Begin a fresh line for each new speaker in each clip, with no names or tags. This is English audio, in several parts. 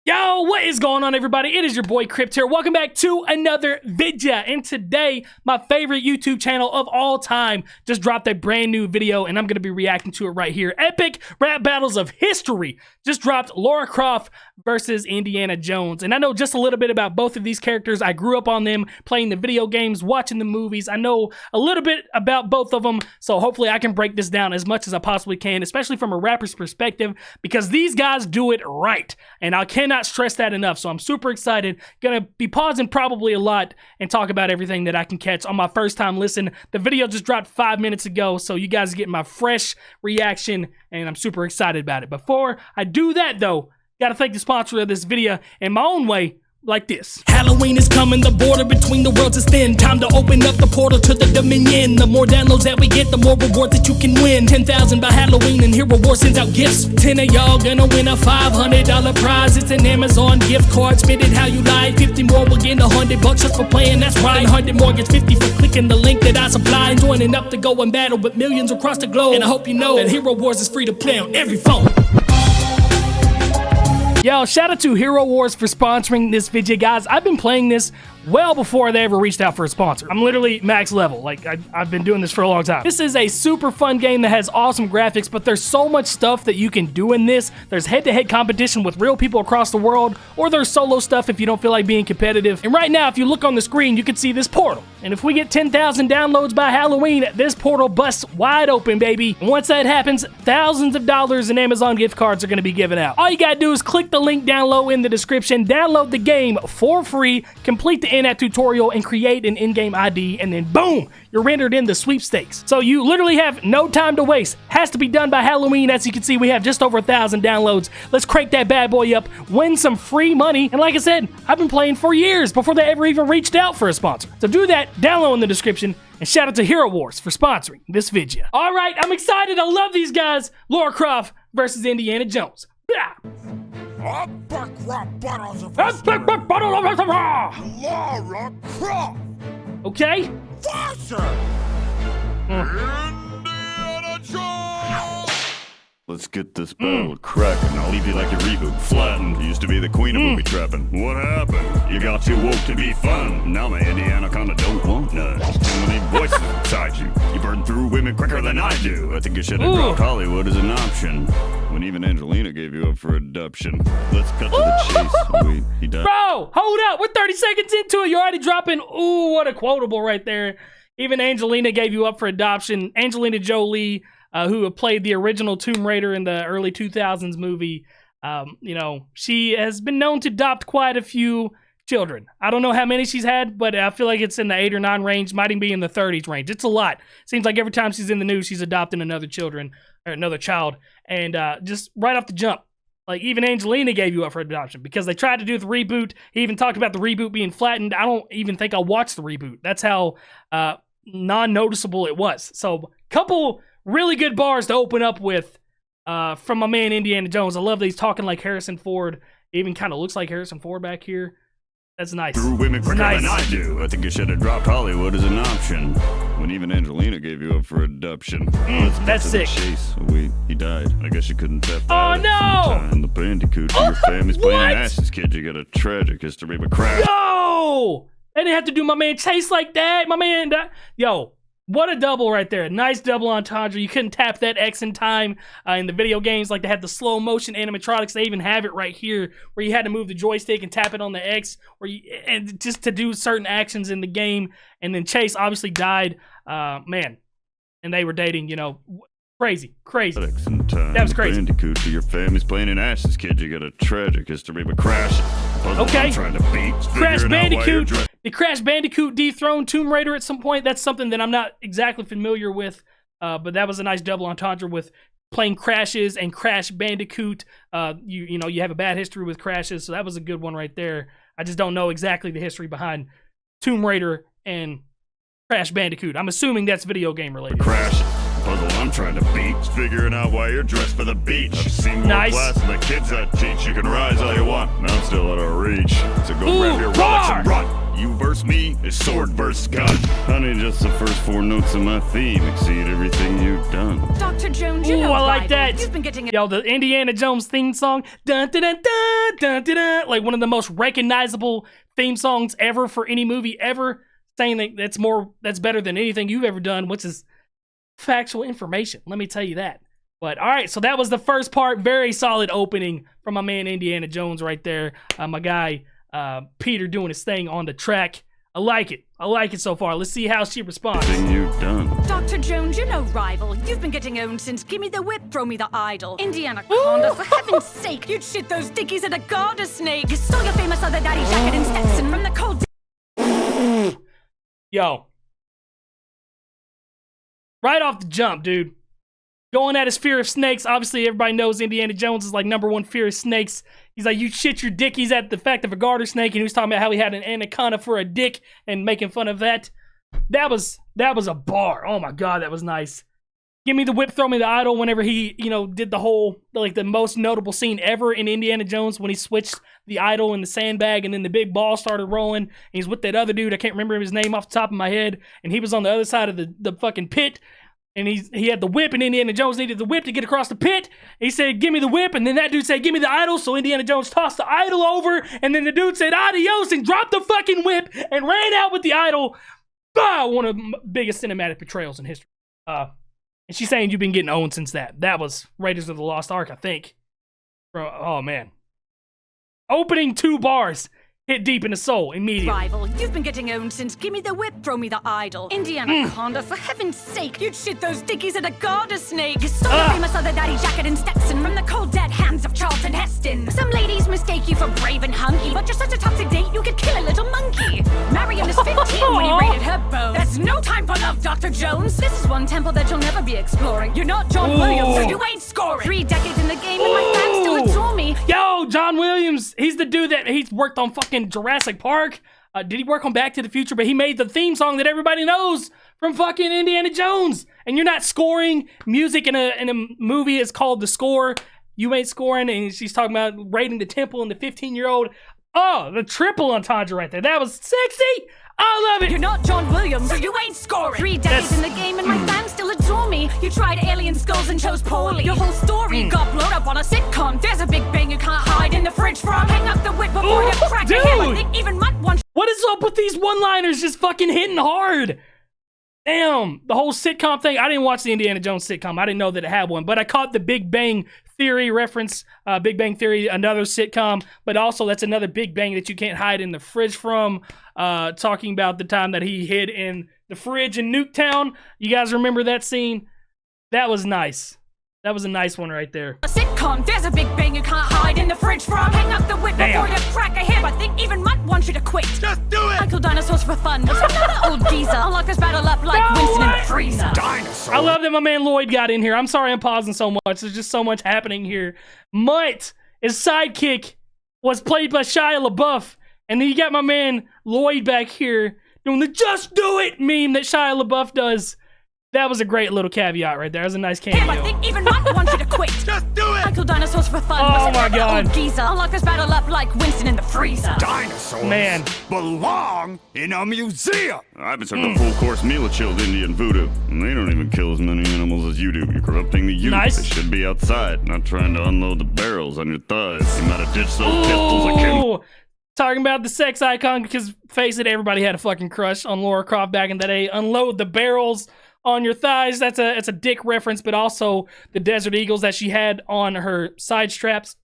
Yo, what is going on, everybody? It is your boy Crypt here. Welcome back to another video. And today, my favorite YouTube channel of all time just dropped a brand new video, and I'm going to be reacting to it right here. Epic rap battles of history just dropped. Lara Croft versus Indiana Jones. And I know just a little bit about both of these characters. I grew up on them, playing the video games, watching the movies. I know a little bit about both of them, so hopefully I can break this down as much as I possibly can, especially from a rapper's perspective, because these guys do it right. And I cannot stress that enough, so I'm super excited. Gonna be pausing probably a lot and talk about everything that I can catch on my first time listen. The video just dropped 5 minutes ago, so you guys get my fresh reaction, and I'm super excited about it. Before I do that, though, gotta thank the sponsor of this video in my own way, like this. Halloween is coming, the border between the worlds is thin. Time to open up the portal to the Dominion. The more downloads that we get, the more reward that you can win. 10,000 by Halloween, and Hero Wars sends out gifts. 10 of y'all gonna win a $500 prize. It's an Amazon gift card, spend it how you like. 50 more will get $100 just for playing, that's right. 100 more gets 50 for clicking the link that I supply. And joining up to go and battle with millions across the globe. And I hope you know that Hero Wars is free to play on every phone. Yo, shout out to Hero Wars for sponsoring this video, guys. I've been playing this well before they ever reached out for a sponsor. I'm literally max level. Like, I've been doing this for a long time. This is a super fun game that has awesome graphics, but there's so much stuff that you can do in this. There's head-to-head competition with real people across the world, or there's solo stuff if you don't feel like being competitive. And right now, if you look on the screen, you can see this portal. And if we get 10,000 downloads by Halloween, this portal busts wide open, baby. And once that happens, thousands of dollars in Amazon gift cards are gonna be given out. All you gotta do is click the link down low in the description, download the game for free, complete the in-app tutorial, and create an in-game ID, and then boom, you're entered in the sweepstakes. So you literally have no time to waste. Has to be done by Halloween. As you can see, we have just over 1,000 downloads. Let's crank that bad boy up, win some free money, and like I said, I've been playing for years before they ever even reached out for a sponsor. So do that, down low in the description, and shout out to Hero Wars for sponsoring this video. All right, I'm excited. I love these guys. Lara Croft versus Indiana Jones. Blah.
Lara Croft.
Okay.
Versus Indiana Jones.
Let's get this battle cracking. I'll leave you like a reboot, flattened. You used to be the queen of booby trapping. What happened? You got too woke to be fun. Now my Indiana kinda don't want none. Too many voices inside you. You burn through women quicker than I do. I think you should have dropped Hollywood as an option when even Angelina gave you up for adoption. Let's cut to the chase. Oh, wait, he died.
Bro, hold up. We're 30 seconds into it. You're already dropping. Ooh, what a quotable right there. Even Angelina gave you up for adoption. Angelina Jolie, who played the original Tomb Raider in the early 2000s movie, you know, she has been known to adopt quite a few children. I don't know how many she's had, but I feel like it's in the 8 or 9 range, might even be in the 30s range. It's a lot. Seems like every time she's in the news, she's adopting another child. And just right off the jump, like, even Angelina gave you up for adoption because they tried to do the reboot. He even talked about the reboot being flattened. I don't even think I watched the reboot. That's how non-noticeable it was. So, couple really good bars to open up with from my man Indiana Jones. I love that he's talking like Harrison Ford. He even kind of looks like Harrison Ford back here. That's nice.
Through women quicker than I do. I think you should have dropped Hollywood as an option when even Angelina gave you up for adoption.
That's sick.
Chase. Oh, wait, he died. I guess you couldn't tap that.
Oh no!
And the bandicoot to your family's playing asses, kid. You got a tragic history of crash.
Yo! They didn't have to do my man Chase like that. My man died. Yo. What a double right there. Nice double entendre. You couldn't tap that X in time in the video games. Like, they had the slow motion animatronics. They even have it right here where you had to move the joystick and tap it on the X and just to do certain actions in the game. And then Chase obviously died. Man. And they were dating, you know. Crazy. That was crazy.
Bandicoot to your family's playing in ashes, kid. You got a tragic history of crashes.
Okay.
Trying to beat.
Crash Bandicoot. Did Crash Bandicoot dethrone Tomb Raider at some point? That's something that I'm not exactly familiar with, but that was a nice double entendre with playing Crashes and Crash Bandicoot. You know, you have a bad history with Crashes, so that was a good one right there. I just don't know exactly the history behind Tomb Raider and Crash Bandicoot. I'm assuming that's video game related.
Crashes. Puzzle I'm trying to beat, figuring out why you're dressed for the beach. I've seen more class than the kids I teach. You can rise all you want, now I'm still out of reach. So go grab your relics and run. You versus me is sword versus gun. Honey, just the first 4 notes of my theme exceed everything you've done.
Dr. Jones, you
Ooh,
know
I like
rival.
that.
You've been getting
Yo, the Indiana Jones theme song, dun dun dun dun dun dun, dun, like one of the most recognizable theme songs ever for any movie ever. Saying that that's better than anything you've ever done, which is factual information. Let me tell you that. But all right, so that was the first part. Very solid opening from my man Indiana Jones right there. My guy Peter doing his thing on the track. I like it. I like it so far. Let's see how she responds.
Everything you've done.
Dr. Jones, you know rival. You've been getting owned since Gimme the Whip, Throw Me the Idol. Indiana Conda, for heaven's sake, you'd shit those dickies at a garter snake. You stole your famous other daddy jacket and Stetson from the cold.
Yo. Right off the jump, dude. Going at his fear of snakes. Obviously, everybody knows Indiana Jones is like #1 fear of snakes. He's like, you shit your dickies at the fact of a garter snake, and he was talking about how he had an anaconda for a dick and making fun of that. That was a bar. Oh my god, that was nice. Give me the whip, throw me the idol. Whenever he, did the whole, like the most notable scene ever in Indiana Jones when he switched the idol in the sandbag and then the big ball started rolling. And he's with that other dude. I can't remember his name off the top of my head. And he was on the other side of the fucking pit. And he had the whip, and Indiana Jones needed the whip to get across the pit. He said, give me the whip, and then that dude said, give me the idol. So Indiana Jones tossed the idol over, and then the dude said, adios, and dropped the fucking whip, and ran out with the idol. One of the biggest cinematic betrayals in history. And she's saying you've been getting owned since that. That was Raiders of the Lost Ark, I think. Oh, man. Opening 2 bars. Hit deep in the soul immediately.
Rival, you've been getting owned since Gimme the Whip, Throw Me the Idol. Indiana Conda, for heaven's sake, you'd shit those dickies at a garter snake. You stole your famous other daddy jacket and Stetson from the cold dead hands of Charlton Heston. Some ladies mistake you for brave and hunky, but you're such a toxic date you could kill a little monkey. Marion is 15 when he raided her bow. There's no time for love, Dr. Jones. This is one temple that you'll never be exploring. You're not John Williams, so you ain't scoring. 3 decades in the game and my fans still adore me.
Yo, John Williams, he's the dude that he's worked on fucking Jurassic Park. Did he work on Back to the Future? But he made the theme song that everybody knows from fucking Indiana Jones. And you're not scoring music in a movie. It's called The Score. You ain't scoring. And she's talking about raiding the temple and the 15-year-old. Oh, the triple entendre right there. That was sexy. I love it.
You're not John Williams, so you ain't scoring. 3 decades in the game and my fans still adore me. You tried alien skulls and chose poorly. Your whole story got blown up on a sitcom. There's a big bang you can't hide in the fridge from. Hang up the whip before you crack your head. I think even Mutt wants.
What is up with these one-liners just fucking hitting hard? Damn, the whole sitcom thing. I didn't watch the Indiana Jones sitcom. I didn't know that it had one, but I caught the Big Bang Theory reference. Big Bang Theory, another sitcom, but also that's another Big Bang that you can't hide in the fridge from. Talking about the time that he hid in the fridge in Nuketown. You guys remember that scene? That was nice. That was a nice one right there.
A sitcom, there's a big bang you can't hide in the fridge from. Hang up the whip before you crack a hip. I think even Mutt wants you to quit.
Just do it!
I kill dinosaurs for fun. What's another old geezer? I'll lock this battle up like Winston in the freezer.
Dinosaur!
I love that my man Lloyd got in here. I'm sorry I'm pausing so much. There's just so much happening here. Mutt, his sidekick, was played by Shia LaBeouf. And then you got my man Lloyd back here doing the just do it meme that Shia LaBeouf does. That was a great little caveat right there. That was a nice cameo.
I think even Mutt wants you to quit.
Just do it!
I kill dinosaurs for fun.
Oh
What's
my
another
God.
old geezer? I'll lock this battle up like Winston in the freezer.
Dinosaurs
Man.
belong in a museum!
I've been serving a full-course meal of chilled Indian voodoo, and they don't even kill as many animals as you do. You're corrupting the youth.
Nice.
They should be outside, not trying to unload the barrels on your thighs. You might have ditched those pistols like him.
Ooh, talking about the sex icon, because face it, everybody had a fucking crush on Lara Croft back in the day. Unload the barrels on your thighs. That's a dick reference, but also the Desert Eagles that she had on her side straps.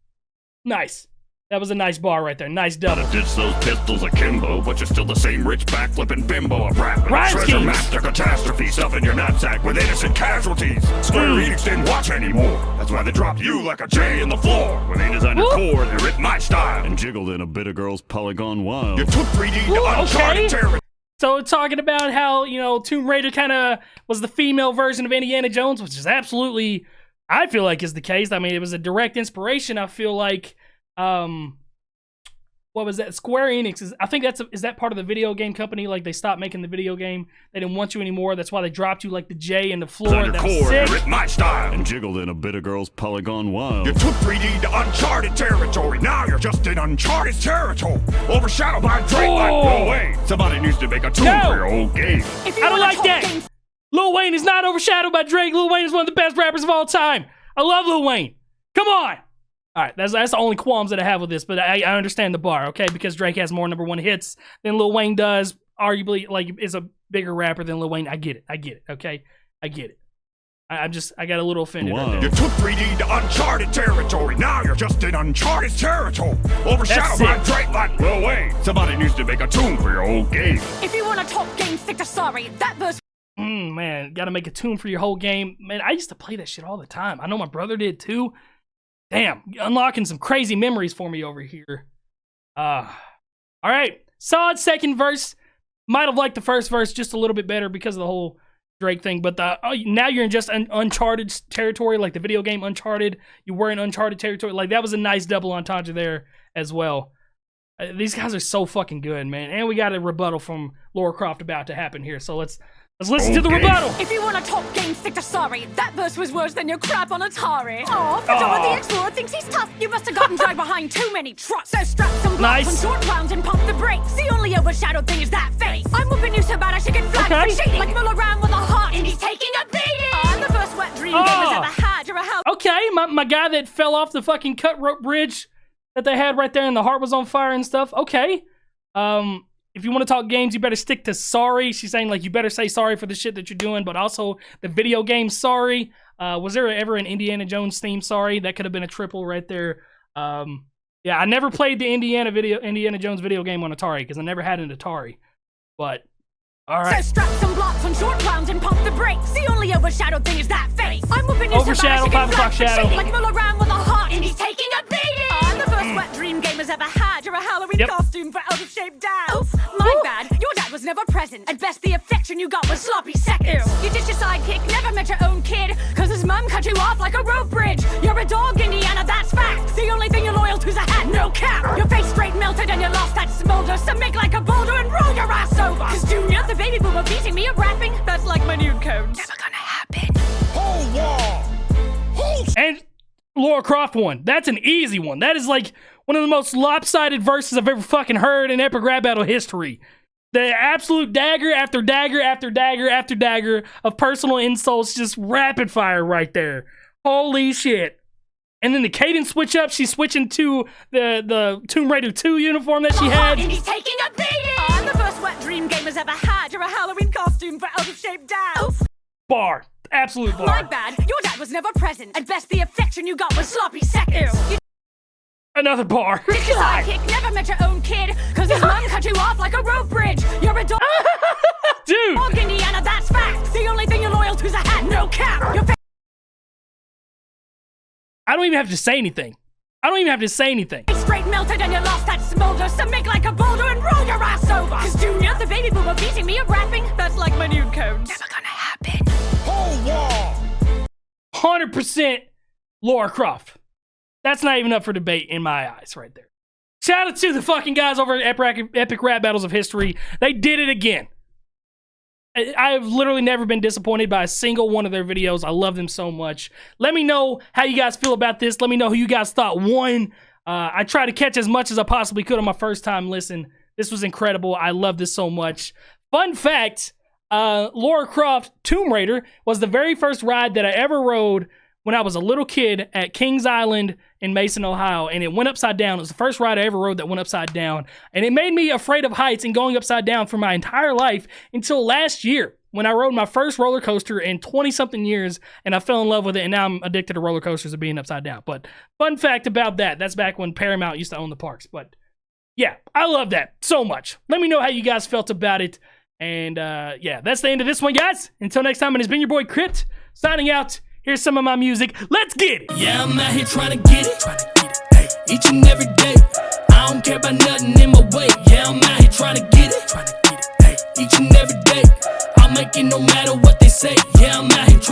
Nice. That was a nice bar right there. Nice double.
Ditch those pistols akimbo, but you're still the same rich backflipping bimbo of rap.
Rhyme
Treasure
schemes.
map to catastrophe, stuff in your knapsack with innocent casualties. Square Enix didn't watch anymore. That's why they dropped you like a J in the floor. When they designed your core, they ripped my style and jiggled in a bit of girl's Polygon Wild.
You took 3D to uncharted territory!
So talking about how, Tomb Raider kind of was the female version of Indiana Jones, which is absolutely, I feel like is the case. I mean, it was a direct inspiration. I feel like, what was that? Square Enix I think is that part of the video game company? Like they stopped making the video game. They didn't want you anymore. That's why they dropped you like the J in the floor.
On your
That was
core,
sick.
they ripped my style and jiggled in a bit of girl's Polygon Wild.
You took 3D to uncharted territory. Now you're just in uncharted territory. Overshadowed by Drake like,
Oh.
no way. Somebody needs to make a tune
No.
for your old game.
If you
I don't
wanna
like
talk
that.
game
Lil Wayne is not overshadowed by Drake. Lil Wayne is one of the best rappers of all time. I love Lil Wayne. Come on. All right, that's the only qualms that I have with this, but I understand the bar, okay? Because Drake has more #1 hits than Lil Wayne does. Arguably, like, is a bigger rapper than Lil Wayne. I get it, okay? I get it. I got a little offended right there.
You took 3D to uncharted territory. Now you're just in uncharted territory. Overshadowed by Drake like Lil Wayne. Somebody needs to make a tune for your old game.
If you want to talk game, stick to sorry. That verse.
Man, gotta make a tune for your whole game. Man, I used to play that shit all the time. I know my brother did too. Damn, unlocking some crazy memories for me over here. All right, solid second verse. Might have liked the first verse just a little bit better because of the whole Drake thing, but now you're in just uncharted territory, like the video game Uncharted. You were in uncharted territory. Like, that was a nice double entendre there as well. These guys are so fucking good, man. And we got a rebuttal from Lara Croft about to happen here, so let's listen to the rebuttal.
If you want to talk game, stick to sorry. That verse was worse than your crap on Atari. Aw, Fedora the Explorer thinks he's tough. You must have gotten dragged behind too many trucks. So strap some blocks on short rounds and pump the brakes. The only overshadowed thing is that face. I'm whooping you so bad I should get flagged for cheating. Like Muller around with a heart and he's taking a beating. I'm the first wet dream gamers ever had. You're a hell.
Okay, my guy that fell off the fucking cut rope bridge that they had right there and the heart was on fire and stuff. Okay. If you want to talk games, you better stick to sorry. She's saying, like, you better say sorry for the shit that you're doing, but also the video game sorry. Was there ever an Indiana Jones theme sorry? That could have been a triple right there. Yeah, I never played the Indiana Jones video game on Atari because I never had an Atari. But, all right.
So strap some blocks on short rounds and pump the brakes. The only overshadowed thing is that face. I'm whooping you so bad I should get flagged for cheating. Like Muller around with a heart and he's taking a beating. I'm the first wet dream gamers ever had. You're a Halloween costume for out-of-shape dads. Oof, my bad. Your dad was never present. At best, the affection you got was sloppy seconds. You ditched your sidekick, never met your own kid, cause his mum cut you off like a rope bridge. You're a dog, Indiana, that's fact. The only thing you're loyal to's a hat, no cap. Your face straight melted and you lost that smolder, so make like a boulder and roll your ass over. Cause Junior, the baby boomer beating me at rapping, that's like my nude codes. Never gonna happen.
Whole wall.
And Lara Croft one. That's an easy one. That is like one of the most lopsided verses I've ever fucking heard in epic rap battle history. The absolute dagger after dagger after dagger after dagger of personal insults, just rapid fire right there. Holy shit. And then the cadence switch up, she's switching to the Tomb Raider 2 uniform that she had.
And he's taking a beating. I'm the first wet dream gamers ever had. You're a Halloween costume for out-of-shape dads.
Bar. Absolute bar.
My bad. Your dad was never present. At best, the affection you got was sloppy seconds.
Another bar.
Ditched your sidekick, never met your own kid, cause his mum cut you off like a rope bridge. You're a dog.
Dude.
Dog, Indiana, that's fact. The only thing you're loyal to's a hat, no cap. Your
I don't even have to say anything.
Straight melted and you lost that smolder, so make like a boulder and roll your ass over. Cause Junior, the baby boomer beating me at rapping, that's like my nude codes. Never gonna happen.
Whole wall.
100% Lara Croft. That's not even up for debate in my eyes right there. Shout out to the fucking guys over at Epic Rap Battles of History. They did it again. I've literally never been disappointed by a single one of their videos. I love them so much. Let me know how you guys feel about this. Let me know who you guys thought won. I tried to catch as much as I possibly could on my first time listen. This was incredible. I love this so much. Fun fact, Lara Croft Tomb Raider was the very first ride that I ever rode when I was a little kid at Kings Island in Mason, Ohio, and it went upside down. It was the first ride I ever rode that went upside down, and it made me afraid of heights and going upside down for my entire life until last year when I rode my first roller coaster in 20-something years, and I fell in love with it, and now I'm addicted to roller coasters and being upside down. But fun fact about that, that's back when Paramount used to own the parks. But yeah, I love that so much. Let me know how you guys felt about it, and yeah, that's the end of this one, guys. Until next time, it has been your boy Crypt, signing out. Here's some of my music. Let's get it.
Yeah, I'm out here trying to get it. Hey, each and every day. I don't care about nothing in my way. Yeah, I'm out here trying to get it. Hey, each and every day. I'll make it no matter what they say. Yeah, I'm out here trying